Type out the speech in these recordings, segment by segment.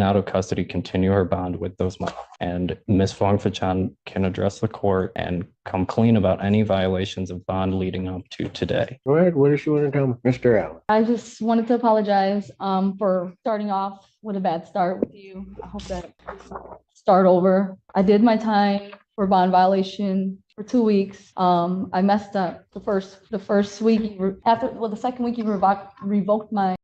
out of custody, continue her bond with those money. And Ms. Fong-Fachan can address the court and come clean about any violations of bond leading up to today. Go ahead. What does she want to tell me? Mr. Allen. I just wanted to apologize for starting off with a bad start with you. I hope that start over. I did my time for bond violation for 2 weeks. I messed up the first week the second week you revoked my.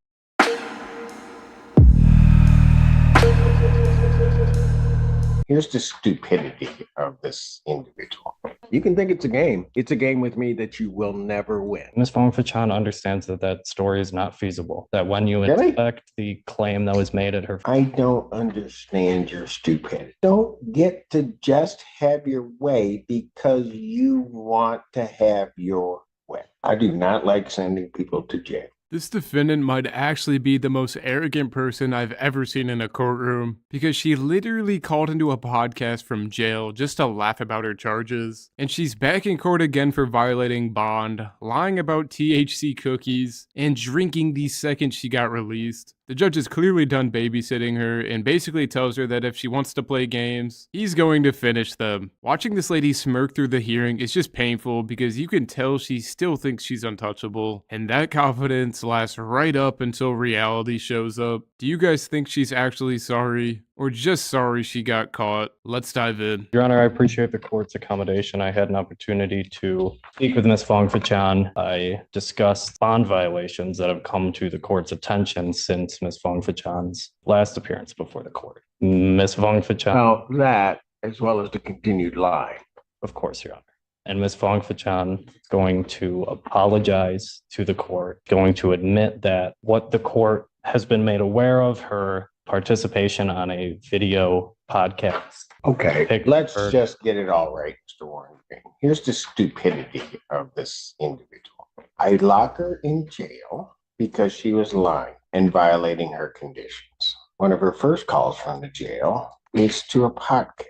Here's the stupidity of this individual. You can think it's a game. It's a game with me that you will never win. Ms. Fong-Fachan understands that story is not feasible, that when you Really? inspect the claim that was made at her... I don't understand your stupidity. Don't get to just have your way because you want to have your way. I do not like sending people to jail. This defendant might actually be the most arrogant person I've ever seen in a courtroom, because she literally called into a podcast from jail just to laugh about her charges. And she's back in court again for violating bond, lying about THC cookies, and drinking the second she got released. The judge is clearly done babysitting her and basically tells her that if she wants to play games, he's going to finish them. Watching this lady smirk through the hearing is just painful because you can tell she still thinks she's untouchable, and that confidence lasts right up until reality shows up. Do you guys think she's actually sorry, or just sorry she got caught? Let's dive in. Your Honor, I appreciate the court's accommodation. I had an opportunity to speak with Ms. Fong-Fachan. I discussed bond violations that have come to the court's attention since Ms. Fong-Fachan's last appearance before the court. Ms. Fong-Fachan... Well, that, as well as the continued lie. Of course, Your Honor. And Ms. Fong-Fachan is going to apologize to the court, going to admit that what the court has been made aware of, her participation on a video podcast. Okay, let's just get it all right, Mr. Warren. Here's the stupidity of this individual. I lock her in jail because she was lying and violating her conditions. One of her first calls from the jail is to a podcast.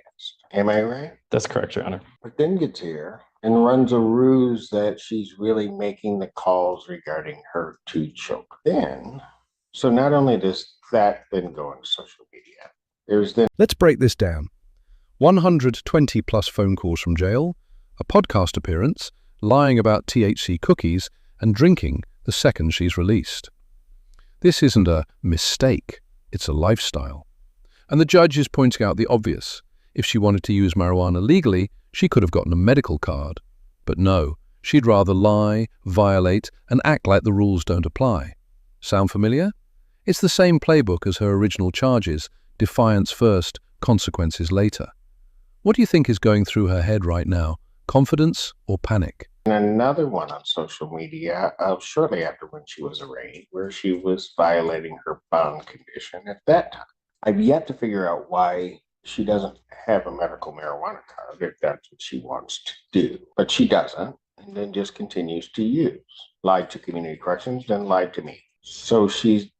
Am I right? That's correct, Your Honor. But then gets here and runs a ruse that she's really making the calls regarding her to choke. So not only does that then go on social media, there's then... Let's break this down. 120 plus phone calls from jail, a podcast appearance, lying about THC cookies, and drinking the second she's released. This isn't a mistake, it's a lifestyle. And the judge is pointing out the obvious. If she wanted to use marijuana legally, she could have gotten a medical card. But no, she'd rather lie, violate, and act like the rules don't apply. Sound familiar? It's the same playbook as her original charges, defiance first, consequences later. What do you think is going through her head right now? Confidence or panic? Another one on social media shortly after when she was arraigned, where she was violating her bond condition at that time. I've yet to figure out why she doesn't have a medical marijuana card if that's what she wants to do. But she doesn't, and then just continues to use. Lied to community corrections, then lied to me. So she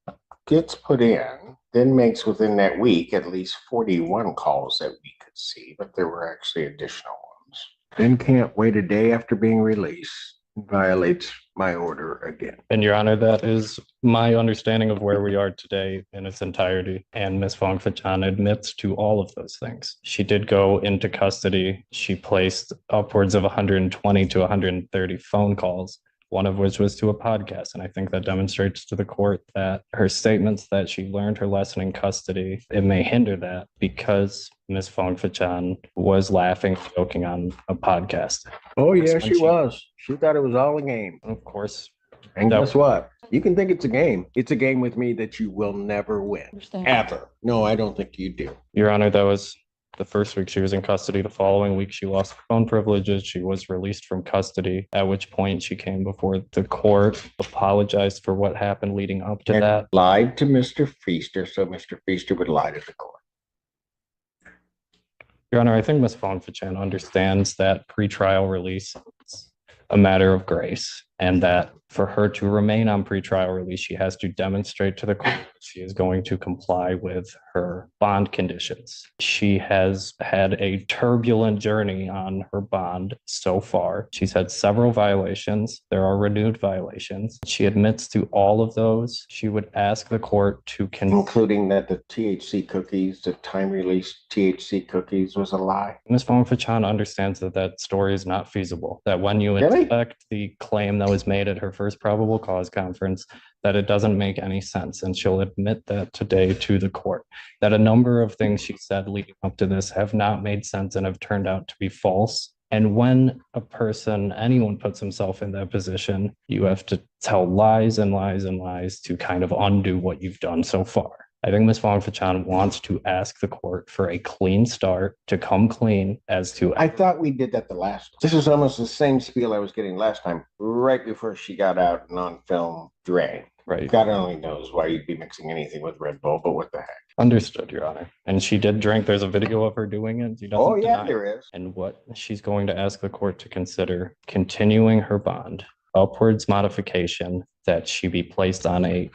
gets put in, then makes within that week at least 41 calls that we could see, but there were actually additional ones. Then can't wait a day after being released and violates my order again. And Your Honor, that is my understanding of where we are today in its entirety. And Ms. Fong-Fachan admits to all of those things. She did go into custody. She placed upwards of 120 to 130 phone calls, one of which was to a podcast. And I think that demonstrates to the court that her statements that she learned her lesson in custody, it may hinder that because Ms. Fong-Fachan was laughing, joking on a podcast. Oh, yeah, she was. She thought it was all a game. Of course. And guess what? You can think it's a game. It's a game with me that you will never win. Ever. No, I don't think you do. Your Honor, that was the first week she was in custody. The following week, she lost her phone privileges. She was released from custody, at which point she came before the court, apologized for what happened leading up to that. Lied to Mr. Feaster, so Mr. Feaster would lie to the court. Your Honor, I think Ms. Fong-Fachan understands that pretrial release is a matter of grace. and that for her to remain on pretrial release, she has to demonstrate to the court that she is going to comply with her bond conditions. She has had a turbulent journey on her bond so far. She's had several violations. There are renewed violations. She admits to all of those. She would ask the court to including that the THC cookies, the time release THC cookies was a lie. Ms. Fong-Fachan understands that that story is not feasible, that when you Really? inspect the claim that was made at her first probable cause conference, that it doesn't make any sense. And she'll admit that today to the court, that a number of things she said leading up to this have not made sense and have turned out to be false. And when a person, anyone puts himself in that position, you have to tell lies and lies and lies to kind of undo what you've done so far. I think Ms. Fong-Fachan wants to ask the court for a clean start, to come clean as to. I thought we did that the last. This is almost the same spiel I was getting last time, right before she got out and on film drank. Right. God only knows why you'd be mixing anything with Red Bull, but what the heck? Understood, Your Honor. And she did drink. There's a video of her doing it. She doesn't Oh, yeah, deny it. there is. And what she's going to ask the court to consider continuing her bond, upwards modification, that she be placed on a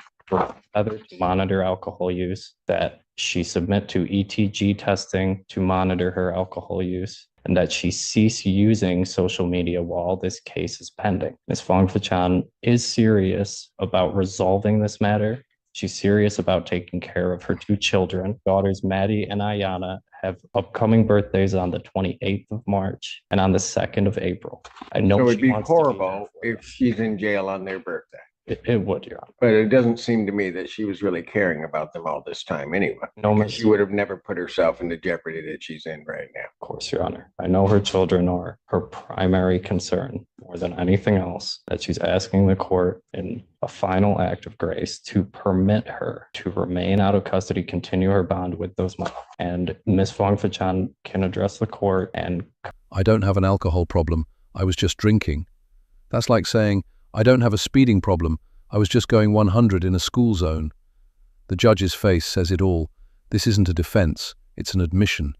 other to monitor alcohol use, that she submit to ETG testing to monitor her alcohol use, and that she cease using social media while this case is pending. Ms. Fong-Fachan is serious about resolving this matter. She's serious about taking care of her two children. Daughters Maddie and Ayana have upcoming birthdays on the 28th of March and on the 2nd of April. I know So it'd she be wants to be there horrible for them. if she's in jail on their birthday. It would, Your Honor. But it doesn't seem to me that she was really caring about them all this time anyway. No, Because she would have never put herself in the jeopardy that she's in right now. Of course, Your Honor. I know her children are her primary concern more than anything else, that she's asking the court in a final act of grace to permit her to remain out of custody, continue her bond with those mothers. And Ms. Fong-Fachan can address the court and. I don't have an alcohol problem. I was just drinking. That's like saying, I don't have a speeding problem. I was just going 100 in a school zone. The judge's face says it all. This isn't a defense. It's an admission.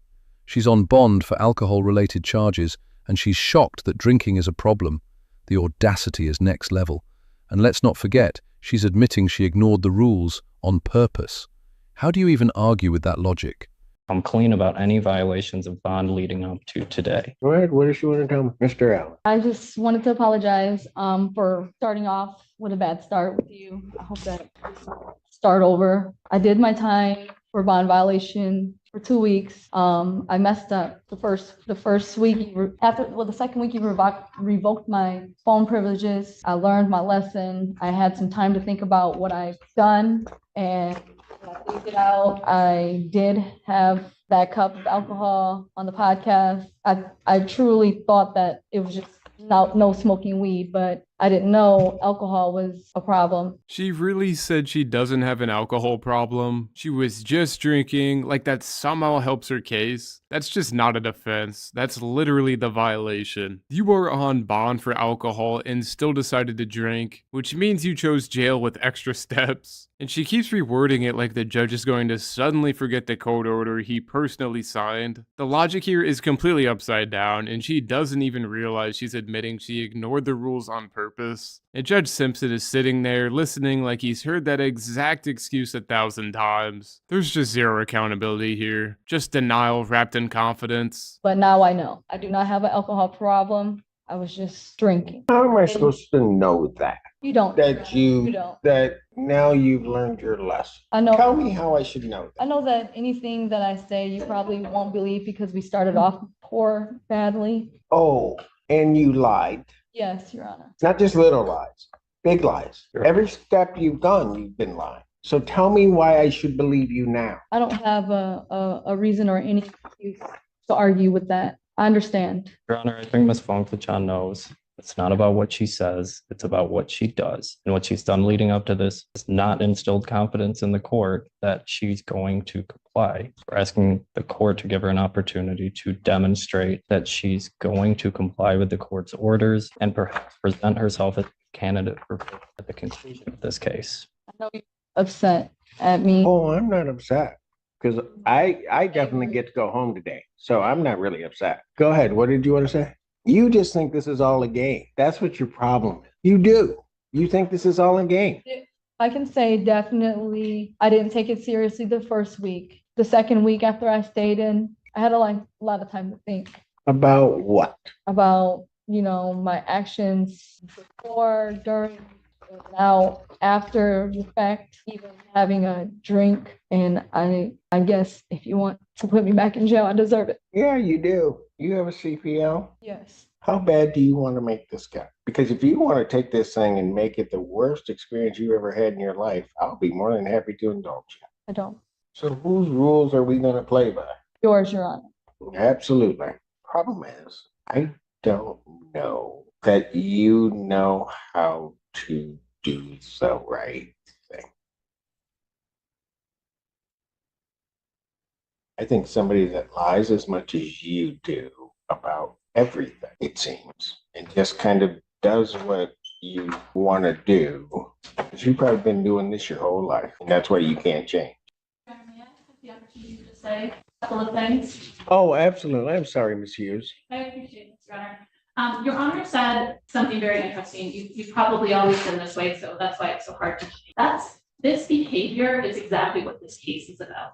She's on bond for alcohol-related charges, and she's shocked that drinking is a problem. The audacity is next level. And let's not forget, she's admitting she ignored the rules on purpose. How do you even argue with that logic? I'm clean about any violations of bond leading up to today. Go ahead. What does she want to tell me? Mr. Allen. I just wanted to apologize for starting off with a bad start with you. I hope that start over. I did my time for bond violation for 2 weeks. I messed up the first week. The second week you revoked my phone privileges. I learned my lesson. I had some time to think about what I've done, and when I figured it out, I did have that cup of alcohol on the podcast. I truly thought that it was just no smoking weed, but I didn't know alcohol was a problem. She really said she doesn't have an alcohol problem. She was just drinking, like that somehow helps her case. That's just not a defense. That's literally the violation. You are on bond for alcohol and still decided to drink, which means you chose jail with extra steps. And she keeps rewording it like the judge is going to suddenly forget the court order he personally signed. The logic here is completely upside down, and she doesn't even realize she's admitting she ignored the rules on purpose. And Judge Simpson is sitting there listening like he's heard that exact excuse 1,000 times. There's just zero accountability here. Just denial wrapped in confidence. But now I know. I do not have an alcohol problem. I was just drinking. How am I supposed to know that? You don't. You don't. That now you've learned your lesson. I know. Tell me how I should know that. I know that anything that I say, you probably won't believe because we started off poor, badly. Oh, and you lied. Yes, Your Honor. Not just little lies, big lies. Sure. Every step you've done, you've been lying. So tell me why I should believe you now. I don't have a reason or any excuse to argue with that. I understand. Your Honor, I think Ms. Fong-Fachan knows it's not about what she says, it's about what she does. And what she's done leading up to this has not instilled confidence in the court that she's going to comply. We're asking the court to give her an opportunity to demonstrate that she's going to comply with the court's orders and perhaps present herself as a candidate for at the conclusion of this case. I know you're upset at me. Oh, I'm not upset because I definitely get to go home today. So I'm not really upset. Go ahead. What did you want to say? You just think this is all a game. That's what your problem is. You do. You think this is all a game. I can say definitely I didn't take it seriously the first week. The second week after I stayed in, I had a lot of time to think About what? about, my actions before, during, and out, after the fact, even having a drink. And I guess if you want to put me back in jail, I deserve it. Yeah, you do. You have a CPL. Yes, How bad do you want to make this guy? Because if you want to take this thing and make it the worst experience you ever had in your life, I'll be more than happy to indulge you. I don't. So whose rules are we going to play by? Yours, Your Honor. Absolutely. Problem is, I don't know that you know how to do the right thing. I think somebody that lies as much as you do about everything, it seems, and just kind of does what you want to do, because you've probably been doing this your whole life, and that's why you can't change. May I have the opportunity to say a couple of things? Oh, absolutely. I'm sorry, Ms. Hughes. I appreciate this, Your Honor. Your Honor said something very interesting. You've probably always been this way, so that's why it's so hard to change. This behavior is exactly what this case is about.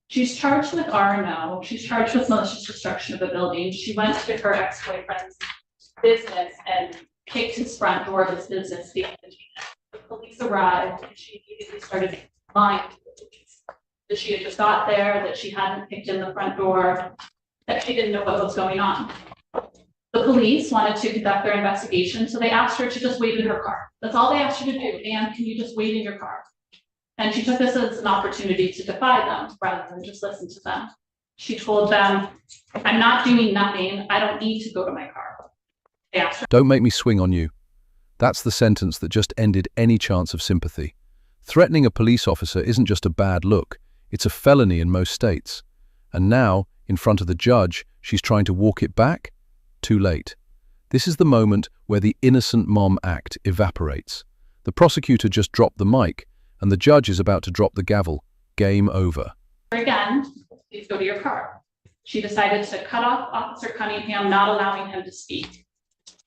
She's charged with R&O. She's charged with malicious destruction of a building. She went to her ex-boyfriend's business and kicked his front door of his business. The police arrived and she immediately started lying to the police. That she had just got there, that she hadn't kicked in the front door, that she didn't know what was going on. The police wanted to conduct their investigation, so they asked her to just wait in her car. That's all they asked her to do. And can you just wait in your car? And she took this as an opportunity to defy them rather than just listen to them. She told them, I'm not doing nothing. I don't need to go to my car. They asked her. Don't make me swing on you. That's the sentence that just ended any chance of sympathy. Threatening a police officer isn't just a bad look, it's a felony in most states. And now, in front of the judge, she's trying to walk it back? Too late. This is the moment where the innocent mom act evaporates. The prosecutor just dropped the mic, and the judge is about to drop the gavel. Game over. Again, please go to your car. She decided to cut off Officer Cunningham, not allowing him to speak.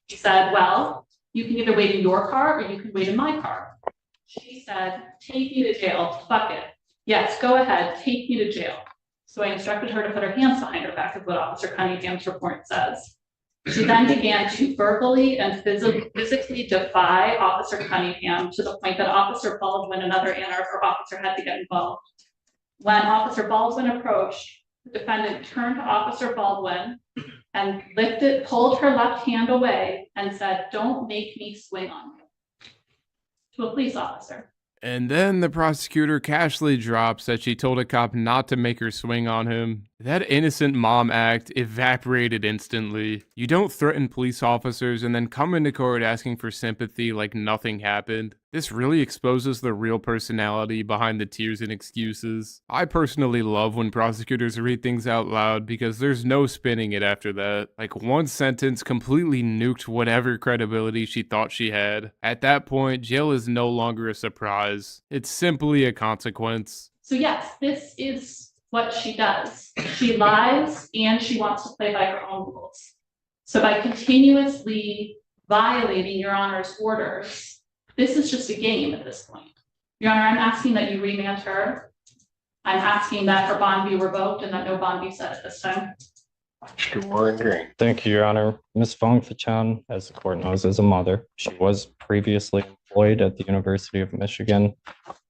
He said, well, you can either wait in your car or you can wait in my car. She said, take me to jail, fuck it. Yes, go ahead, take me to jail. So I instructed her to put her hands behind her back, is what Officer Cunningham's report says. She then began to verbally and physically defy Officer Cunningham to the point that Officer Baldwin, another anarch officer, had to get involved. When Officer Baldwin approached, the defendant turned to Officer Baldwin and pulled her left hand away and said, don't make me swing on you, to a police officer. And then the prosecutor casually drops that she told a cop not to make her swing on him. That innocent mom act evaporated instantly. You don't threaten police officers and then come into court asking for sympathy like nothing happened. This really exposes the real personality behind the tears and excuses. I personally love when prosecutors read things out loud because there's no spinning it after that. Like, one sentence completely nuked whatever credibility she thought she had. At that point, jail is no longer a surprise. It's simply a consequence. So yes, this is what she does. She lies and she wants to play by her own rules. So by continuously violating Your Honor's orders, this is just a game at this point. Your Honor, I'm asking that you remand her. I'm asking that her bond be revoked and that no bond be set at this time. Sure and green. Thank you, Your Honor. Ms. Fong Fachan, as the court knows, is a mother. She was previously employed at the University of Michigan,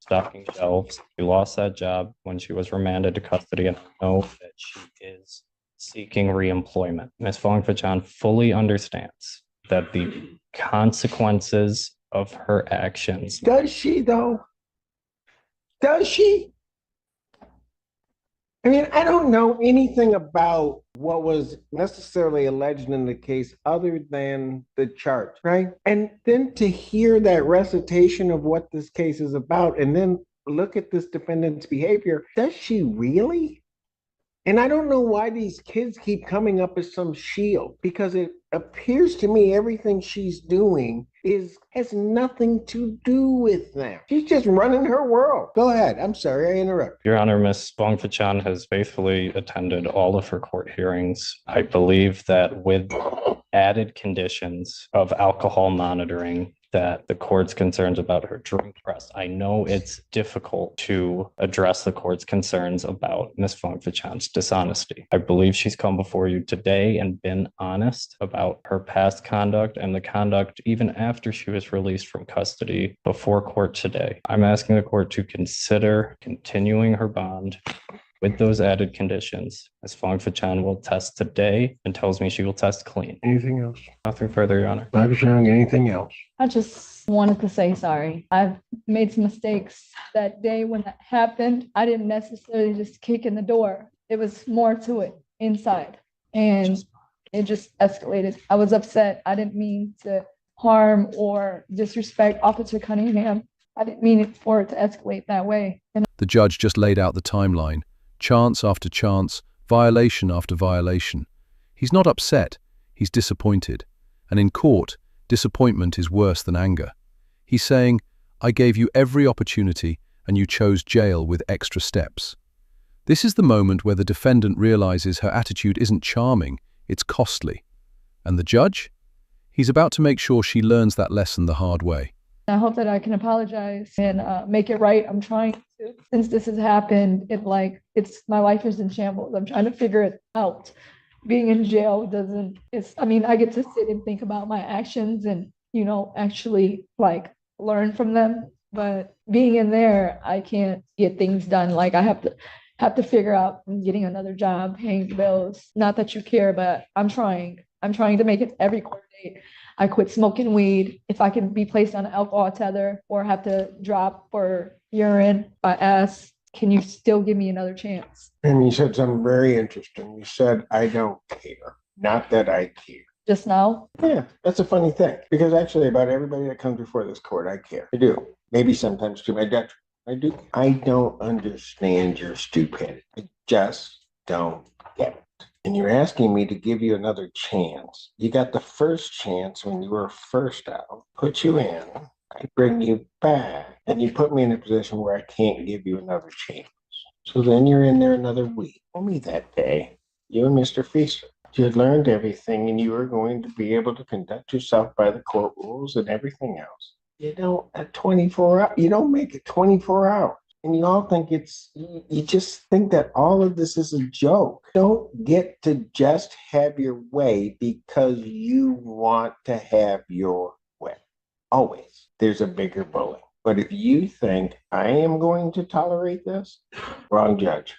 stocking shelves. She lost that job when she was remanded to custody, and I know that she is seeking reemployment. Ms. Fong Fachan fully understands that the consequences of her actions. Does she, though? Does she? I mean, I don't know anything about what was necessarily alleged in the case other than the charge, right? And then to hear that recitation of what this case is about and then look at this defendant's behavior, does she really? And I don't know why these kids keep coming up as some shield, because it appears to me everything she's doing has nothing to do with them. She's just running her world. Go ahead. I'm sorry, I interrupted. Your Honor, Ms. Fong Fachan has faithfully attended all of her court hearings. I believe that with added conditions of alcohol monitoring, that the court's concerns about her drink press. I know it's difficult to address the court's concerns about Ms. Fong-Fachan's dishonesty. I believe she's come before you today and been honest about her past conduct and the conduct even after she was released from custody before court today. I'm asking the court to consider continuing her bond with those added conditions. Ms. Fong-Fachan will test today and tells me she will test clean. Anything else? Nothing further, Your Honor. Dr. Young, anything else? I just wanted to say sorry. I've made some mistakes that day when that happened. I didn't necessarily just kick in the door. It was more to it inside. And it just escalated. I was upset. I didn't mean to harm or disrespect Officer Cunningham. I didn't mean it for it to escalate that way. And The judge just laid out the timeline. Chance after chance, violation after violation. He's not upset, he's disappointed. And in court, disappointment is worse than anger. He's saying, I gave you every opportunity and you chose jail with extra steps. This is the moment where the defendant realizes her attitude isn't charming, it's costly. And the judge? He's about to make sure she learns that lesson the hard way. I hope that I can apologize and make it right. I'm trying to, since this has happened, my life is in shambles. I'm trying to figure it out. Being in jail I get to sit and think about my actions and, actually learn from them. But being in there, I can't get things done. I have to figure out getting another job, paying bills. Not that you care, but I'm trying. I'm trying to make it every court date. I quit smoking weed. If I can be placed on an alcohol tether or have to drop for urine, I ask, can you still give me another chance? And you said something very interesting. You said, I don't care. Not that I care. Just now? Yeah, that's a funny thing. Because actually about everybody that comes before this court, I care. I do. Maybe sometimes to my detriment. I do. I don't understand your stupidity. I just don't get it. And you're asking me to give you another chance. You got the first chance when you were first out. Put you in. I bring you back. And you put me in a position where I can't give you another chance. So then you're in there another week. Only that day, you and Mr. Feaster, you had learned everything and you were going to be able to conduct yourself by the court rules and everything else. You don't make it 24 hours. And you all think you just think that all of this is a joke. Don't get to just have your way because you want to have your way. Always. There's a bigger bully. But if you think I am going to tolerate this, wrong judge.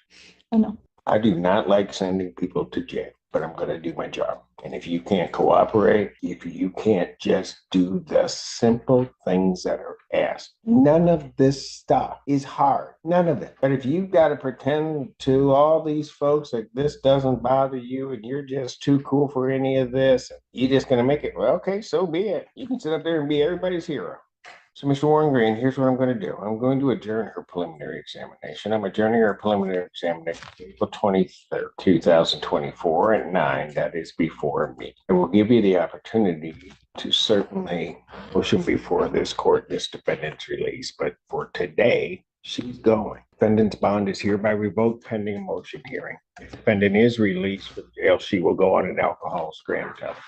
I know. I do not like sending people to jail, but I'm going to do my job. And if you can't cooperate, if you can't just do the simple things that are asked, none of this stuff is hard. None of it. But if you've got to pretend to all these folks that this doesn't bother you and you're just too cool for any of this, you're just going to make it, well, okay, so be it. You can sit up there and be everybody's hero. So, Mr. Warren Green, here's what I'm going to do. I'm going to adjourn her preliminary examination. I'm adjourning her preliminary examination April 23rd, 2024 at 9. That is before me. I will give you the opportunity to certainly motion before this court this defendant's release. But for today, she's going. Defendant's bond is hereby revoked pending a motion hearing. If defendant is released from jail, she will go on an alcohol scram test.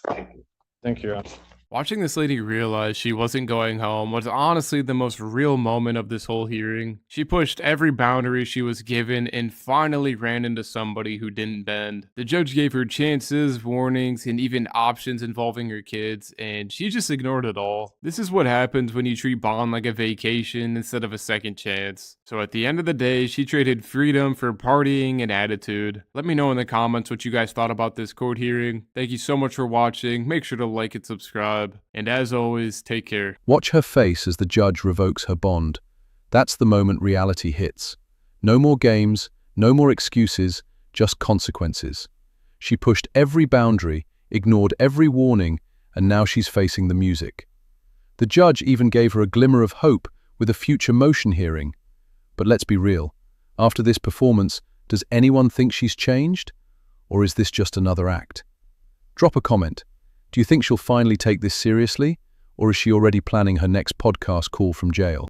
Thank you. Thank you, Your Honor. Watching this lady realize she wasn't going home was honestly the most real moment of this whole hearing. She pushed every boundary she was given and finally ran into somebody who didn't bend. The judge gave her chances, warnings, and even options involving her kids, and she just ignored it all. This is what happens when you treat bond like a vacation instead of a second chance. So at the end of the day, she traded freedom for partying and attitude. Let me know in the comments what you guys thought about this court hearing. Thank you so much for watching. Make sure to like and subscribe. And as always, take care. Watch her face as the judge revokes her bond. That's the moment reality hits. No more games, no more excuses, just consequences. She pushed every boundary, ignored every warning, and now she's facing the music. The judge even gave her a glimmer of hope with a future motion hearing. But let's be real. After this performance, does anyone think she's changed? Or is this just another act? Drop a comment. Do you think she'll finally take this seriously? Or is she already planning her next podcast call from jail?